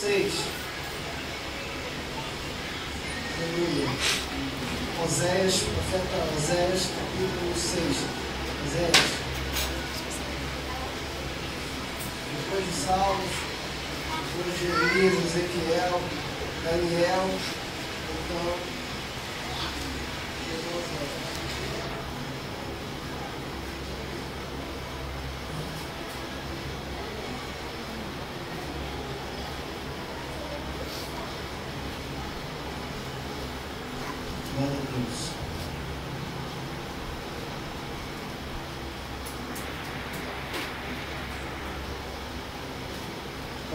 6. Aleluia. Oséias, profeta Oséias, capítulo 6. Oséias. Depois de Salmos, depois de Jeremias, Ezequiel, Daniel, então, Oséias. Glória a Deus.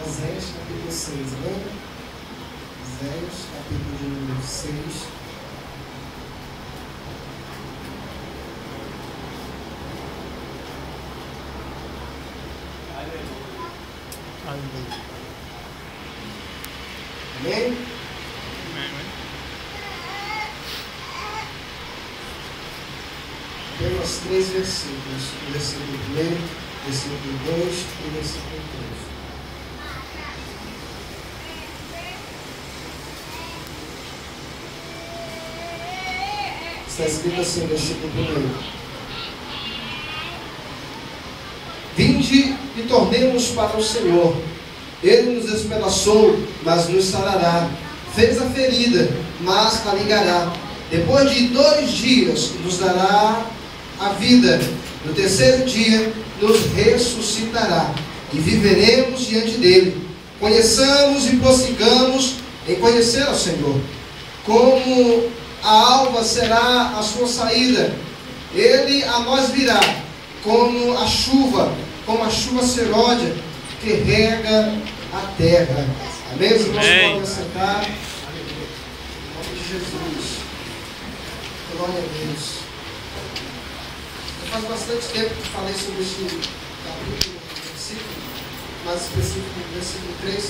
Oséias, capítulo 6, lembra? Oséias, capítulo 6. Amém? Temos 3 versículos, o versículo 1, versículo 2 e versículo 3. Está escrito assim, versículo 1. Vinde e tornemos para o Senhor. Ele nos despedaçou, mas nos sarará. Fez a ferida, mas a ligará. Depois de 2 dias nos dará a vida. No 3º dia nos ressuscitará. E viveremos diante dele. Conheçamos e prossigamos em conhecer ao Senhor. Como a alva será a sua saída, ele a nós virá, como a chuva serôdia que rega a terra. Amém? Os irmãos podem sentar. Em nome de Jesus. Glória a Deus. Faz bastante tempo que falei sobre este capítulo, versículo, mais específico, versículo 3.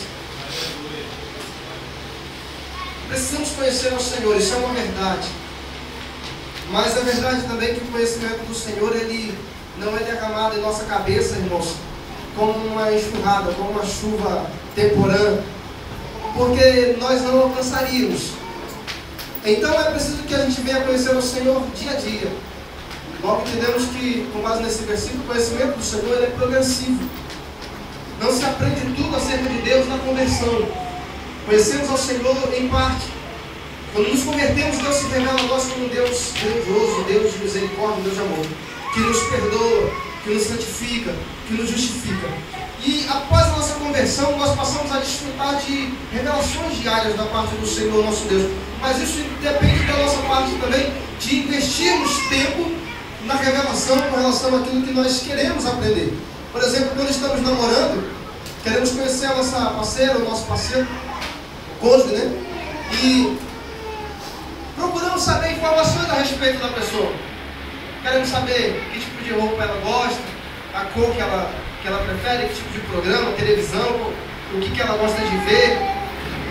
Precisamos conhecer ao Senhor, isso é uma verdade. Mas é verdade também que o conhecimento do Senhor, ele não é derramado em nossa cabeça, irmãos, como uma enxurrada, como uma chuva temporã, porque nós não alcançaríamos. Então é preciso que a gente venha conhecer o Senhor dia a dia. Logo entendemos que, com base nesse versículo, o conhecimento do Senhor ele é progressivo. Não se aprende tudo acerca de Deus na conversão. Conhecemos ao Senhor em parte. Quando nos convertemos, Deus se revela a nós como um Deus grandioso, um Deus de misericórdia, um Deus de amor, que nos perdoa, que nos santifica, que nos justifica. E após a nossa conversão, nós passamos a desfrutar de revelações diárias da parte do Senhor, nosso Deus. Mas isso depende da nossa parte também, de investirmos tempo na revelação com relação àquilo que nós queremos aprender. Por exemplo, quando estamos namorando, queremos conhecer a nossa parceira, o nosso parceiro, o cônjuge, né? E procuramos saber informações a respeito da pessoa. Queremos saber que tipo de roupa ela gosta, a cor que ela prefere, que tipo de programa, televisão, o que ela gosta de ver,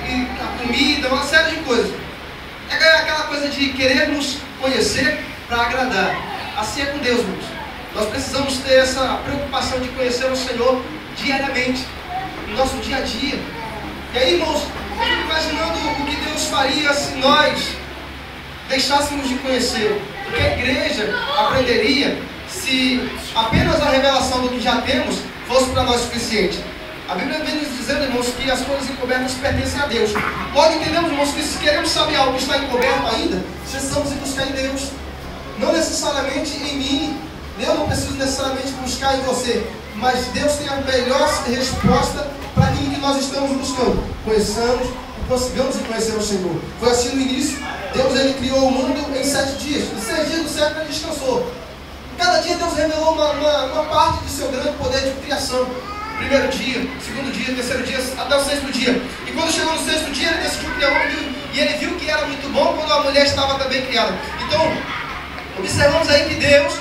e a comida, uma série de coisas. É aquela coisa de querermos conhecer para agradar. Assim é com Deus, irmãos. Nós precisamos ter essa preocupação de conhecer o Senhor diariamente, no nosso dia a dia. E aí, irmãos, eu fico imaginando o que Deus faria se nós deixássemos de conhecer. O que a igreja aprenderia se apenas a revelação do que já temos fosse para nós suficiente. A Bíblia vem nos dizendo, irmãos, que as coisas encobertas pertencem a Deus. Logo entendemos, irmãos, que se queremos saber algo que está encoberto ainda, precisamos ir buscar em Deus. Não necessariamente em mim, eu não preciso necessariamente buscar em você, mas Deus tem a melhor resposta para aquilo que nós estamos buscando. Conheçamos e prossigamos em conhecer o Senhor. Foi assim no início. Deus ele criou o mundo em 7 dias. Nos 6 dias do século ele descansou. Cada dia Deus revelou uma parte de seu grande poder de criação. Primeiro dia, segundo dia, terceiro dia, até o 6º dia. E quando chegou no 6º dia, ele decidiu criar o homem e ele viu que era muito bom quando a mulher estava também criada. Então, observamos aí que Deus,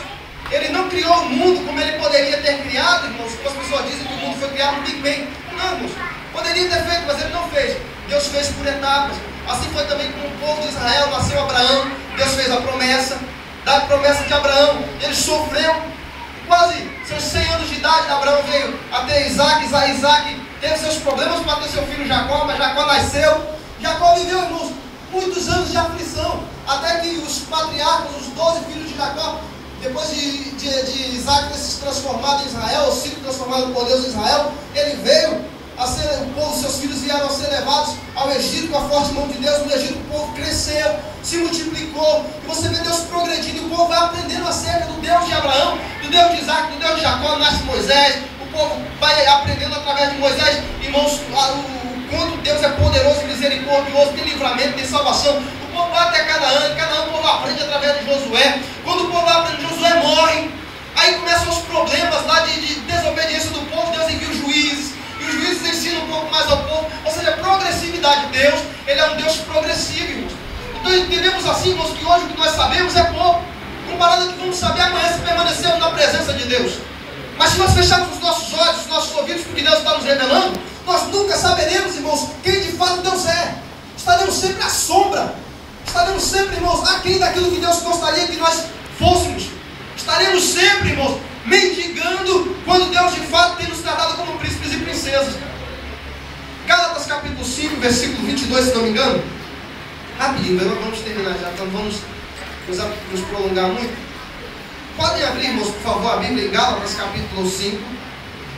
ele não criou o mundo como ele poderia ter criado, irmãos. Como as pessoas dizem que o mundo foi criado no Big Bang. Não, irmãos. Poderia ter feito, mas ele não fez. Deus fez por etapas. Assim foi também com o povo de Israel. Nasceu Abraão. Deus fez a promessa. Da promessa de Abraão. Ele sofreu. Quase seus 100 anos de idade. Abraão veio até Isaac. Isaac teve seus problemas para ter seu filho Jacó, mas Jacó nasceu. Jacó viveu, irmãos, muitos anos de aflição, até que os patriarcas, os 12 filhos de Jacó, depois de Isaac ter se transformado em Israel, sido transformado por Deus em Israel, ele veio a ser, o povo, seus filhos vieram a ser levados ao Egito com a forte mão de Deus. No Egito o povo cresceu, se multiplicou, e você vê Deus progredindo, e o povo vai aprendendo acerca do Deus de Abraão, do Deus de Isaac, do Deus de Jacó. Nasce Moisés, o povo vai aprendendo através de Moisés, irmãos, o quanto Deus é poderoso e misericordioso, tem livramento, tem salvação. O povo vai até Canaã, o povo aprende através de Josué. Quando o povo aprende, Josué morre. Aí começam os problemas lá de desobediência do povo. Deus envia os juízes, e os juízes ensinam um pouco mais ao povo. Ou seja, a progressividade de Deus, Ele é um Deus progressivo, irmãos. Então entendemos assim, irmãos, que hoje o que nós sabemos é pouco, comparado ao que vamos saber amanhã se permanecermos na presença de Deus. Mas se nós fecharmos os nossos olhos, os nossos ouvidos, porque Deus está nos revelando, nós nunca saberemos, irmãos, quem de fato Deus é. Estaremos sempre à sombra. Estaremos sempre, irmãos, aquém daquilo que Deus gostaria que nós fôssemos. Estaremos sempre, irmãos, mendigando quando Deus de fato tem nos tratado como príncipes e princesas. Gálatas capítulo 5, versículo 22, se não me engano. Rapidinho, nós vamos terminar já, então vamos nos prolongar muito. Podem abrir, irmãos, por favor, a Bíblia em Gálatas capítulo 5,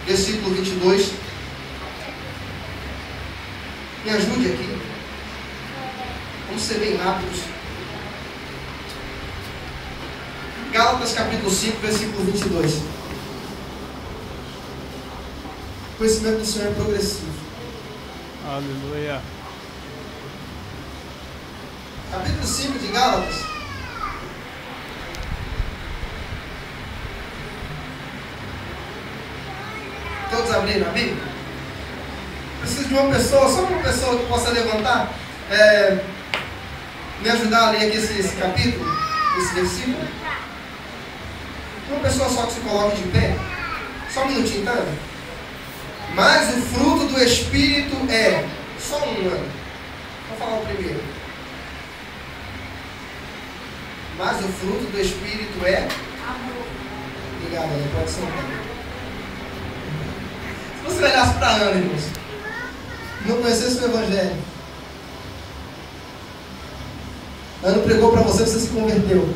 versículo 22. Me ajude aqui. Vamos ser bem rápidos. Gálatas capítulo 5, versículo 22. O conhecimento do Senhor é progressivo. Aleluia. Capítulo 5 de Gálatas. Todos abriram a Bíblia? Preciso de uma pessoa, só uma pessoa que possa levantar, me ajudar a ler aqui esse capítulo, esse versículo. Uma pessoa só que se coloque de pé. Só um minutinho, tá? Mas o fruto do Espírito é só um ano. Vou falar o primeiro. Mas o fruto do Espírito é amor. Obrigado, Ana. Pode sentar. Se você olhasse para Ana, irmãos, não conhecesse o Evangelho, Ana pregou para você, você se converteu.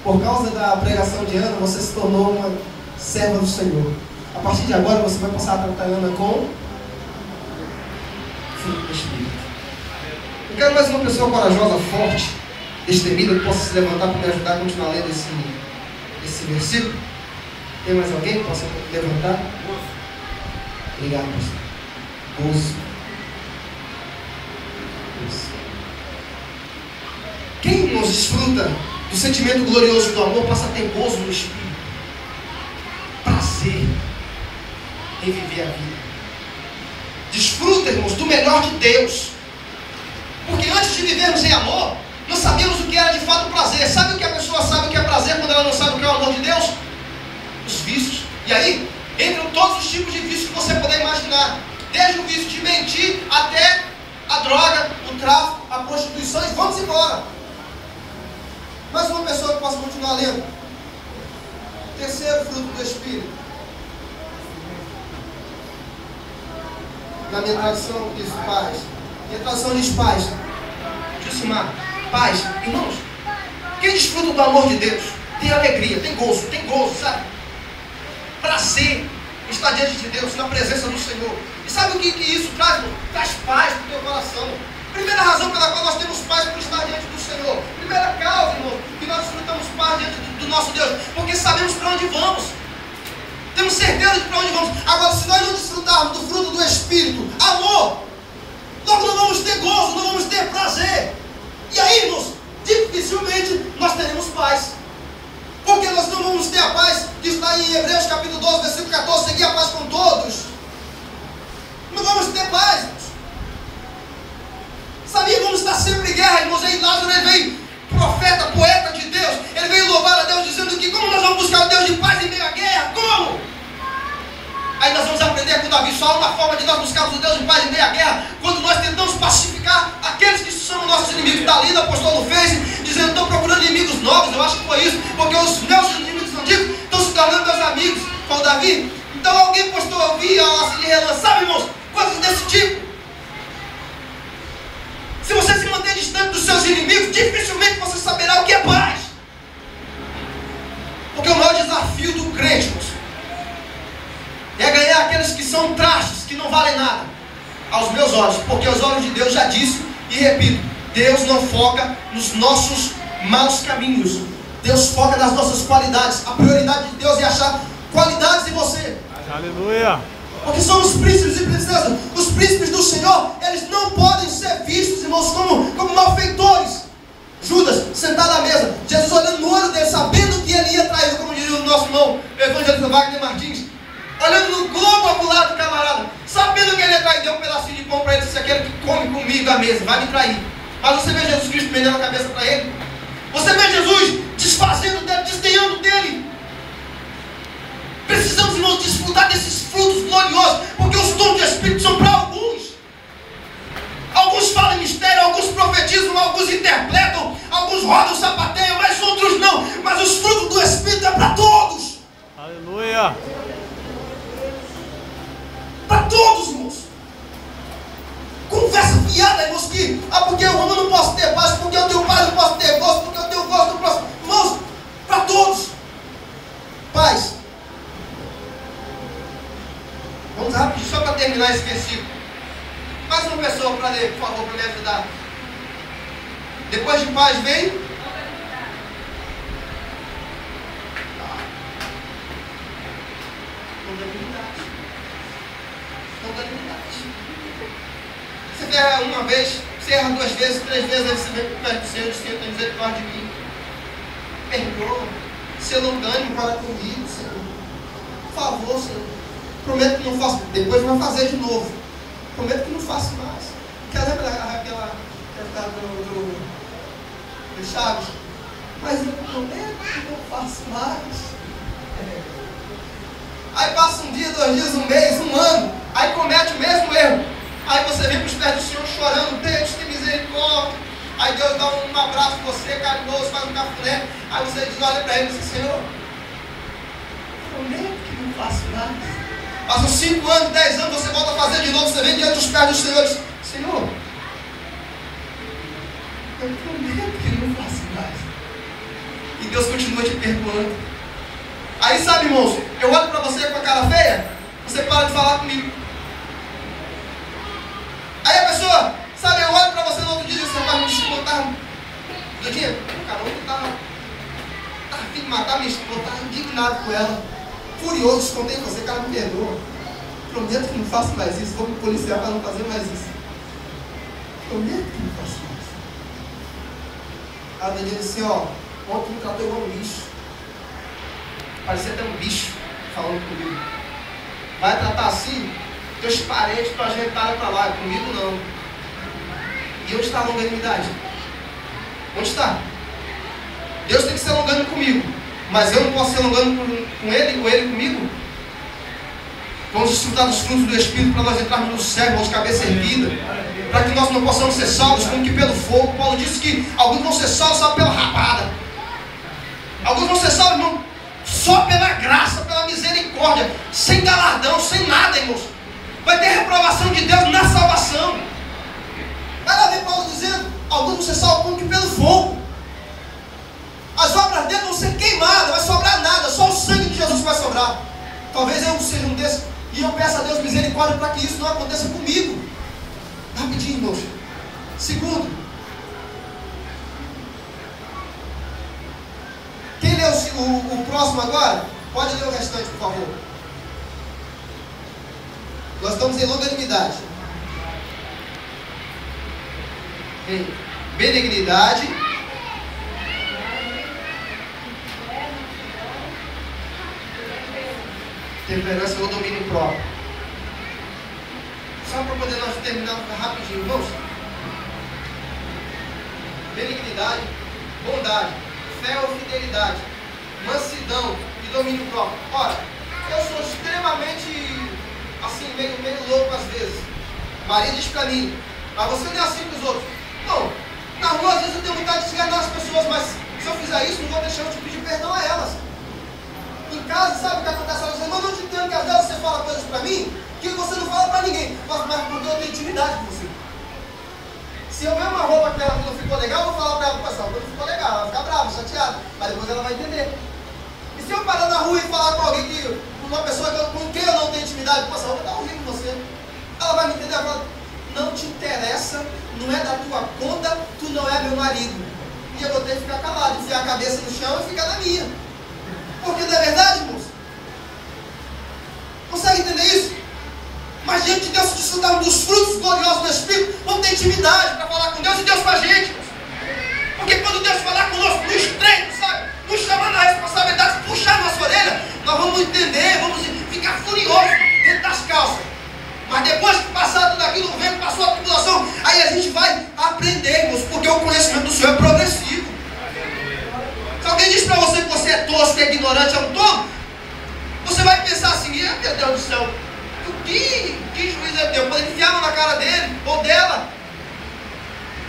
Por causa da pregação de Ana, você se tornou uma serva do Senhor. A partir de agora, você vai passar a tratar Ana com fruto do Espírito. Eu quero mais uma pessoa corajosa, forte, destemida, que possa se levantar para me ajudar a continuar lendo esse versículo. Tem mais alguém que possa levantar? Obrigado, pastor. 12. Quem, irmãos, desfruta do sentimento glorioso do amor passa a ter gozo no Espírito, prazer em viver a vida. Desfruta, irmãos, do melhor de Deus, porque antes de vivermos em amor, não sabíamos o que era de fato prazer. Sabe o que a pessoa sabe o que é prazer quando ela não sabe o que é o amor de Deus? Os vícios. E aí entram todos os tipos de vícios que você puder imaginar, desde o vício de mentir até a droga, o tráfico, a prostituição, e vamos embora. Mais uma pessoa que possa continuar lendo. Terceiro fruto do Espírito. Na minha tradução diz paz. Minha tradução diz paz. Jusimar, paz. Irmãos, quem desfruta do amor de Deus tem alegria, tem gozo, sabe? Prazer em estar diante de Deus, na presença do Senhor. E sabe o que isso traz, irmão? Traz paz para o teu coração. Primeira razão pela qual nós temos paz por estar diante do Senhor. Primeira causa, irmão, que nós desfrutamos paz diante do nosso Deus, porque sabemos para onde vamos. Temos certeza de para onde vamos. Agora, se nós não desfrutarmos do fruto do Espírito, amor, nós não vamos ter gozo, não vamos ter prazer. E aí, irmãos, dificilmente nós teremos paz. Porque nós não vamos ter a paz que está em Hebreus capítulo 12, versículo 14, seguir a paz com todos. Não vamos ter paz, irmãos. Sabia, vamos estar sempre em guerra, irmãos. Aí Lázaro, ele veio, profeta, poeta de Deus, ele veio louvar a Deus, dizendo que como nós vamos buscar o Deus de paz em meio à guerra? Como? Aí nós vamos aprender com Davi, só uma forma de nós buscarmos o Deus de paz em meio à guerra, quando nós tentamos pacificar aqueles que são nossos inimigos. Está ali, o apóstolo fez, dizendo, estou procurando inimigos novos. Eu acho que foi isso, porque os meus inimigos antigos estão se tornando meus amigos. Falou Davi. Então alguém postou, eu vi assim de relance, sabe, irmãos, coisas distante dos seus inimigos, dificilmente você saberá o que é paz. Porque o maior desafio do crente, moço, é ganhar aqueles que são trastes, que não valem nada, aos meus olhos. Porque os olhos de Deus, já disse e repito, Deus não foca nos nossos maus caminhos. Deus foca nas nossas qualidades. A prioridade de Deus é achar qualidades em você. Aleluia. Porque somos príncipes e princesas. Os príncipes do Senhor, eles não podem ser vistos, irmãos, como malfeitores. Judas, sentado à mesa, Jesus olhando no olho dele, sabendo que ele ia trair, como diria o nosso irmão evangelista Wagner Martins, olhando no globo ocular do camarada, sabendo que ele ia trair, deu um pedacinho de pão para ele, disse: aquele que come comigo à mesa vai me trair. Mas você vê Jesus Cristo prendendo a cabeça para ele. Você vê Jesus desfazendo dele, desdenhando dele. Precisamos, irmãos, desfrutar desses frutos gloriosos, porque os dons do Espírito são para alguns. Alguns falam em mistério, alguns profetizam, alguns interpretam, alguns rodam, sapateiam, mas outros não. Mas os frutos do Espírito é para todos. Aleluia. Para todos, irmãos. Conversa fiada, irmãos, que porque eu amo, não posso ter paz, porque eu tenho paz, não posso ter gosto, porque eu tenho gosto, não posso. Irmãos, para todos. Paz. Vamos rápido, só para terminar esse versículo. Mais uma pessoa para ler, por favor, para me ajudar. Depois de paz vem longanimidade. Longanimidade. Você erra uma vez, você erra 2 vezes, 3 vezes, aí você vem perto do Senhor e diz: Senhor, tem misericórdia de mim. Perdoa. Ser longânimo para comigo, Senhor. Por favor, Senhor. Prometo que não faço. Depois vai fazer de novo. Prometo que não faço mais. Porque lembra aquela do Chaves? Mas eu prometo que não faço mais. Aí passa um dia, 2 dias, 1 mês, 1 ano. Aí comete o mesmo erro. Aí você vem para os pés do Senhor chorando: Deus, tem misericórdia. Aí Deus dá um abraço em você, carinhoso, faz um cafuné. Aí você diz, olha para ele e diz: Senhor, prometo que não faço mais. Passam 5 anos, 10 anos, você volta a fazer de novo. Você vem diante dos pés do Senhor e diz: Senhor, eu prometo que não faço mais. E Deus continua te perdoando. Aí, sabe, irmãos, eu olho para você com a cara feia, você para de falar comigo. Aí a pessoa, sabe, eu olho para você no outro dia e diz: você vai me descontar. Dudinha, o caramba estava a fim de matar minha esposa, estava indignado com ela, furioso, descontei você, cara, me perdoa. Prometo que não faço mais isso, vou me policiar para não fazer mais isso. Prometo que não faço mais. A Daniela disse: ó, ontem me tratou igual um lixo. Parecia até um bicho falando comigo. Vai tratar assim? Teus parentes projetaram para lá, comigo não. E onde está a longanimidade? Onde está? Deus tem que ser longânimo comigo, mas eu não posso ser longânimo com ele ou ele comigo? Vamos desfrutar dos frutos do Espírito para nós entrarmos no céu, irmãos, cabeça erguida, para que nós não possamos ser salvos como que pelo fogo. Paulo disse que alguns vão ser salvos só pela rapada. Alguns vão ser salvos, irmão, só pela graça, pela misericórdia, sem galardão, sem nada, irmãos. Vai ter reprovação de Deus na salvação. Vai lá ver Paulo dizendo: alguns vão ser salvos como que pelo fogo. As obras dele vão ser queimadas, não vai sobrar nada, só o sangue de Jesus vai sobrar. Talvez eu seja um desses, e eu peço a Deus misericórdia para que isso não aconteça comigo. Rapidinho, irmãos. Segundo, quem lê o próximo agora, pode ler o restante, por favor. Nós estamos em longanimidade, em benignidade, temperança ou domínio próprio. Só para poder nós terminar rapidinho, irmãos. Benignidade, bondade, fé ou fidelidade, mansidão e domínio próprio. Ora, eu sou extremamente assim, meio louco às vezes. Maria diz para mim: mas você não é assim com os outros. Não, na rua às vezes eu tenho vontade de enganar as pessoas, mas se eu fizer isso, não vou deixar eu te pedir perdão a elas. Em casa, sabe o que acontece? Ela diz: irmão, não te entendo, que às vezes você fala coisas para mim que você não fala para ninguém, mas porque eu tenho intimidade com você. Se eu ver uma roupa que ela não ficou legal, eu vou falar para ela, pastor, não ficou legal, ela vai ficar brava, chateada, mas depois ela vai entender. E se eu parar na rua e falar com alguém que, uma pessoa com quem eu não tenho intimidade, pastor, eu vou dar um rio com você, ela vai me entender, ela fala, não te interessa, não é da tua conta, tu não é meu marido. E eu vou ter que ficar calado, enfiar a cabeça no chão e ficar na minha. Porque não é verdade, moço? Consegue entender isso? Mas diante de Deus, desfrutar dos frutos gloriosos do Espírito, vamos ter intimidade para falar com Deus e Deus com a gente. Porque quando Deus falar conosco no estreito, sabe? Nos chamar na responsabilidade, puxar nossa orelha, nós vamos entender, vamos ficar furiosos dentro das calças. Mas depois que passar tudo aquilo, o vento passou a tribulação, aí a gente vai aprender, irmãos, porque o conhecimento do Senhor é progressivo. Se alguém diz para você que você é tosco, que é ignorante, é um tolo, você vai pensar assim, meu Deus do céu, que juiz é teu? Pode enfiar na cara dele ou dela.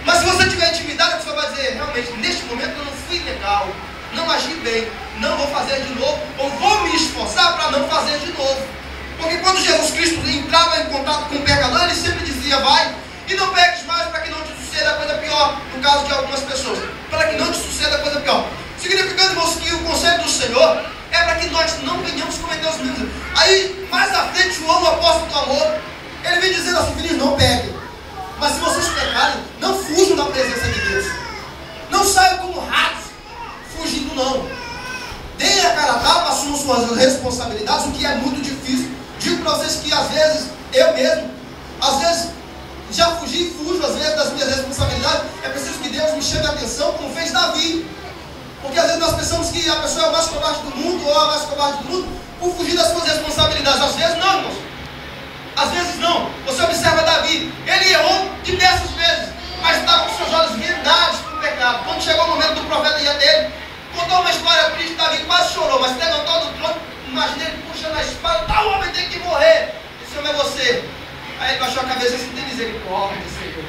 Mas se você tiver intimidade, a pessoa vai dizer, realmente, neste momento eu não fui legal, não agi bem, não vou fazer de novo, ou vou me esforçar para não fazer de novo. Porque quando Jesus Cristo entrava em contato com o pecador, ele sempre dizia, vai, e não peques mais para que não te suceda coisa pior, no caso de algumas pessoas, para que não te suceda coisa pior. Significando, irmãos, que o conselho do Senhor é para que nós não venhamos cometer os mesmos erros. Aí, mais à frente, João, o apóstolo do amor, ele vem dizendo assim, filhos, não peguem. Mas se vocês pecarem, não fujam da presença de Deus. Não saiam como ratos, fugindo não. Deem a cara a tapa, assumam suas responsabilidades, o que é muito difícil. Digo para vocês que às vezes, eu mesmo, às vezes, já fugi e fujo às vezes das minhas responsabilidades. É preciso que Deus me chame a atenção, como fez Davi. Porque às vezes nós pensamos que a pessoa é a mais covarde do mundo, ou a mais covarde do mundo, por fugir das suas responsabilidades. Às vezes não, irmãos. Às vezes não. Você observa Davi, ele errou diversas vezes, mas estava com seus olhos vendados para o pecado. Quando chegou o momento do profeta ir até ele, contou uma história triste, Davi quase chorou, mas se levantou do trono, imaginei ele puxando a espada, tal homem tem que morrer, esse homem é você. Aí ele baixou a cabeça e disse, tem misericórdia, Senhor.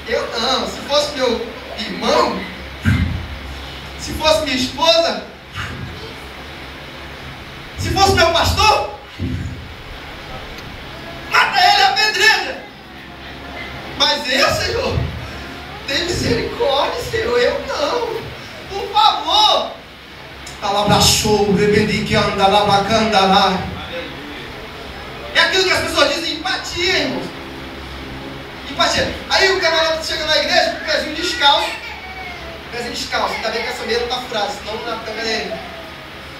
Eu não, se fosse meu irmão, se fosse minha esposa, se fosse meu pastor, mata ele, apedreja. Mas eu, Senhor, tem misericórdia, Senhor, eu não, por favor. Palavra show, rebendi que anda lá, bacana lá. É aquilo que as pessoas dizem, empatia, irmãos. Empatia. Aí o camarada chega na igreja com o pezinho descalço. Pezinho descalço, ainda bem que essa meia não está furada, senão não dá para pegar ele.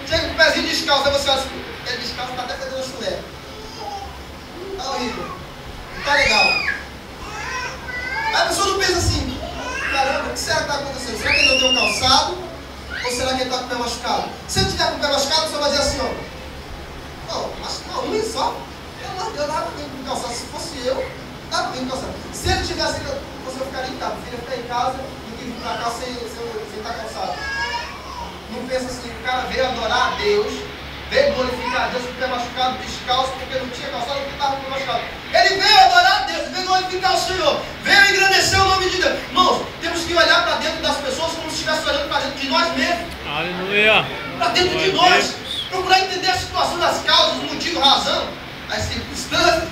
Chega com o pezinho descalço, aí você olha assim, o pé descalço está até fazendo chulé. Está horrível. Não está legal. Aí a pessoa não pensa assim, caramba, o que será que está acontecendo? Será que ele não tem um calçado? Ou será que ele está com o pé machucado? Se ele estiver com o pé machucado, você vai dizer assim, ó. Não, machucar uma unha só. Eu dava bem com calçado. Se fosse eu, dava bem com calçado. Se ele tivesse, você ficaria em casa. Filha, ficar em casa do que vir para cá sem estar calçado. Não pensa assim, o cara veio adorar a Deus, veio glorificar a Deus com o pé machucado, descalço, porque não tinha calçado, porque estava com o pé machucado. Ele veio adorar a Deus, veio glorificar o Senhor, veio engrandecer o nome de Deus. Irmãos, temos que olhar para dentro das pessoas como se estivesse olhando para dentro de nós mesmos. Aleluia. Para dentro de nós. Procurar entender a situação, as causas, o motivo, a razão, as circunstâncias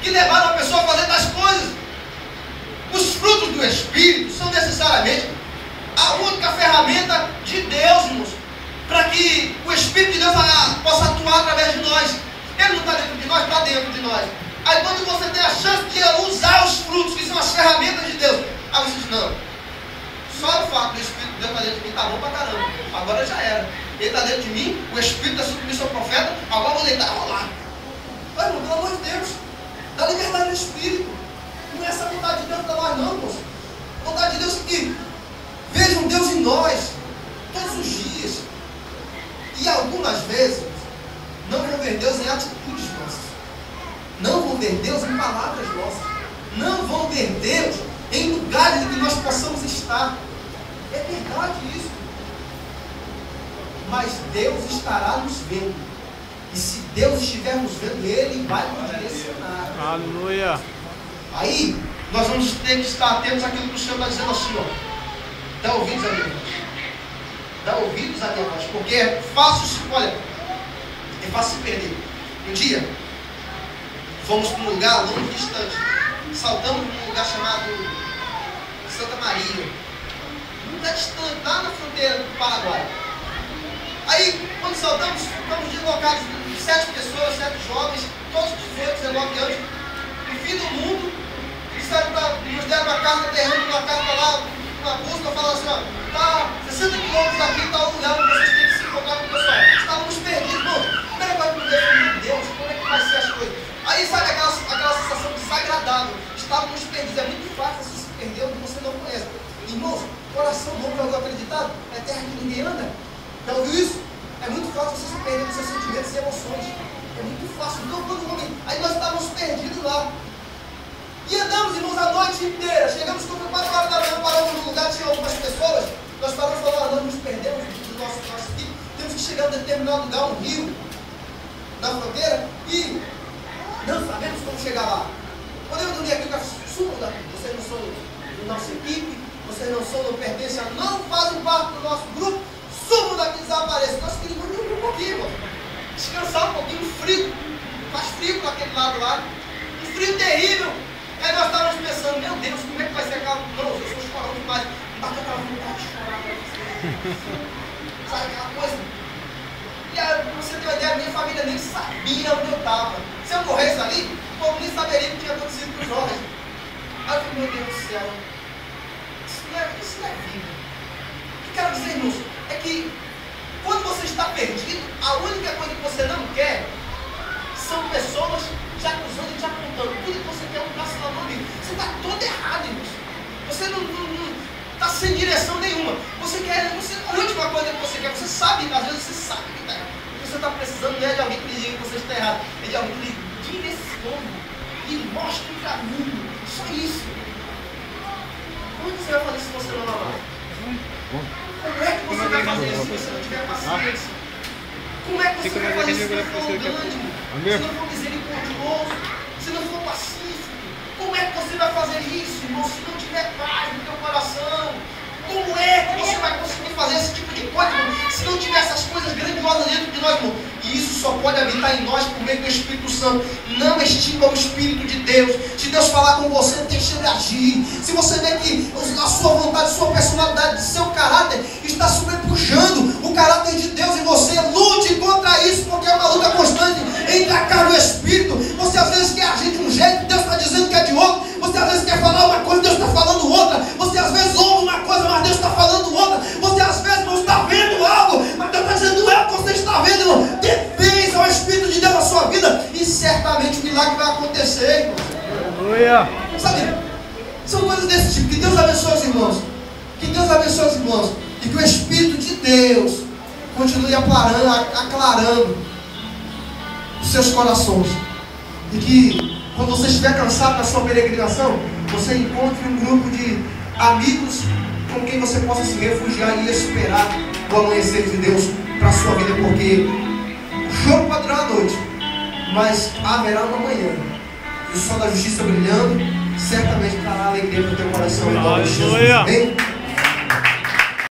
que levaram a pessoa a fazer tais coisas. Os frutos do Espírito são necessariamente a única ferramenta de Deus, irmãos, para que o Espírito de Deus possa atuar através de nós. Ele não está dentro de nós, está dentro de nós. Aí quando você tem a chance de usar os frutos, que são as ferramentas de Deus, aí você diz, não, só o fato do Espírito de Deus estar dentro de mim está bom para caramba, agora já era. Ele está dentro de mim, o Espírito está submisso ao profeta, agora vou deitar e rolar. Mas, irmão, pelo amor de Deus, dá liberdade no Espírito. Não é essa vontade de Deus para nós, não, moço. A vontade de Deus é que vejam Deus em nós, todos os dias. E algumas vezes, não vão ver Deus em atitudes nossas. Não vão ver Deus em palavras nossas. Não vão ver Deus em lugares em que nós possamos estar. É verdade isso. Mas Deus estará nos vendo. E se Deus estiver nos vendo, Ele vai nos direcionar. Aleluia. Aí, nós vamos ter que estar atentos àquilo que o Senhor está dizendo assim, ó. Dá ouvidos à minha voz. Dá ouvidos à minha voz. Porque é fácil se, olha, é fácil se perder. Um dia, fomos para um lugar longe, distante. Saltamos num lugar chamado Santa Maria. dia. Muito distante, lá na fronteira do Paraguai. Aí, quando saltamos, ficamos deslocados 7 pessoas, 7 jovens, todos 18, 19 anos, no fim do mundo. Nos deram uma carta, derrando uma carta lá, uma busca, falando assim, ó, tá 60 quilômetros daqui, está o lugar onde vocês têm que se encontrar com o pessoal. Estávamos perdidos, irmão. Primeira coisa que meu Deus, como é que vai ser as coisas? Aí sabe aquela sensação desagradável. Estávamos perdidos, é muito fácil você se perder onde você não conhece. Irmãos, coração bom para eu acreditar, é terra que ninguém anda. Já ouviu isso? É muito fácil você se perder nos seus sentimentos e emoções. É muito fácil. Então, aí nós estávamos perdidos lá. E andamos, irmãos, a noite inteira. Chegamos quando 4 horas da manhã, paramos no lugar, tinha algumas pessoas. Nós paramos e falamos, nós nos perdemos do nosso equipe. Temos que chegar a um determinado lugar, um rio, na fronteira, e não sabemos como chegar lá. Podemos dormir aqui com a suma daqui. Vocês não são da nossa equipe, vocês não pertencem, não fazem parte do nosso grupo. Sumo daqui, desapareça. Nós queríamos dormir um pouquinho, irmão. Descansar um pouquinho, frio. Faz frio para aquele lado lá. Um frio terrível. Aí nós estávamos pensando, meu Deus, como é que vai ser aquela... Não, eu sou chorão demais. Bateu aquela vontade de chorar para você. Sabe aquela coisa? E aí, pra você ter uma ideia, minha família nem sabia onde eu estava. Se eu morresse ali, o povo nem saberia o que tinha acontecido com o Jorge. Aí eu falei, meu Deus do céu, isso não é vida. O que quero dizer, irmãos, é que quando você está perdido, a única coisa que você não quer são pessoas te acusando e te apontando. Tudo que você quer é um braço na mão. Você está todo errado, irmãos. Você não está sem direção nenhuma. Você quer, a última coisa que você quer, você sabe, às vezes você sabe que está errado. O que você está precisando não é de alguém que lhe diga que você está errado, é de alguém que lhe direcione, lhe mostre o caminho. Só isso. Como você vai fazer se você não amar? Como é que você vai fazer isso se você não tiver paciência? Como é que você vai fazer isso se não for orgânico, se não for misericordioso, se não for pacífico? Como é que você vai fazer isso, irmão, se não tiver paz no teu coração? Como é que você vai conseguir fazer esse tipo de coisa, irmão, se não tiver essas coisas grandiosas dentro de nós, irmão? E isso só pode habitar em nós por meio do Espírito Santo. Não extinga o Espírito de Deus. Se Deus falar com você, deixa ele agir. Se você vê que a sua vontade, sua personalidade, seu caráter está sobrepujando o caráter de Deus em você, lute contra isso, porque é uma luta constante entre a carne e o Espírito. Você às vezes quer agir de um jeito, Deus está dizendo que é de outro. Você às vezes quer falar uma coisa, Deus está falando outra. Você às vezes ouve uma coisa, mas Deus está falando outra. Você às vezes não está vendo algo, mas Deus está dizendo não é o que você está vendo, irmão. Depende ao Espírito de Deus na sua vida e certamente o milagre vai acontecer, irmão. Aleluia. Sabe, são coisas desse tipo. Que Deus abençoe os irmãos. Que Deus abençoe os irmãos. E que o Espírito de Deus continue aclarando os seus corações. E que quando você estiver cansado na sua peregrinação, você encontre um grupo de amigos com quem você possa se refugiar e esperar o amanhecer de Deus para a sua vida, porque o choro pode durar a noite, mas haverá uma manhã, e o sol da justiça brilhando, certamente trará alegria no teu coração em nome de Jesus. Amém?